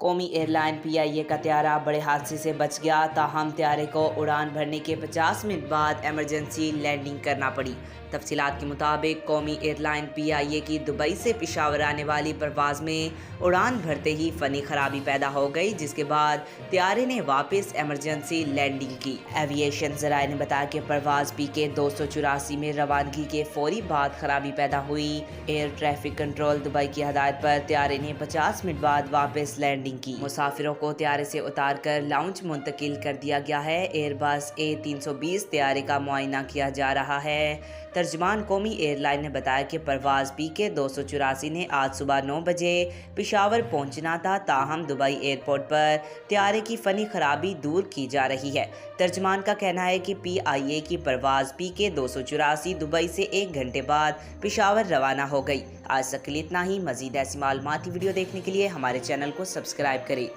قومی air line PIA کا طیارہ بڑے حادثے سے بچ گیا، تاہم طیارے کو اڑان بھرنے کے 50 منٹ بعد ایمرجنسی لینڈنگ کرنا پڑی۔ تفصیلات کے مطابق قومی ایئر لائن PIA کی دبئی سے پشاور آنے والی پرواز میں اڑان بھرتے ہی فنی خرابی پیدا ہو گئی، جس کے بعد طیارے نے واپس ایمرجنسی لینڈنگ کی۔ ایوییشن ذرائع نے بتایا کہ پرواز PK 284 میں روانگی کے فوری بعد خرابی پیدا ہوئی۔ ایئر ٹریفک کنٹرول دبئی کی ہدایت پر طیارے نے 50 منٹ بعد واپس لینڈنگ کی۔ مسافروں کو طیارے سے اتار کر لاؤنج منتقل کر دیا گیا ہے۔ ایئر بس A320 طیارے کا معائنہ کیا جا رہا ہے۔ ترجمان قومی ایئر لائن نے بتایا کہ پرواز PK 284 نے آج صبح 9 بجے پشاور پہنچنا تھا، تاہم دبئی ایئرپورٹ پر طیارے کی فنی خرابی دور کی جا رہی ہے۔ ترجمان کا کہنا ہے کہ PIA کی پرواز PK 284 دبئی سے 1 گھنٹے بعد پشاور روانہ ہو گئی۔ آج تک کے لیے اتنا ہی۔ مزید ایسی معلوماتی ویڈیو دیکھنے کے لیے ہمارے چینل کو سبسکرائب کریں۔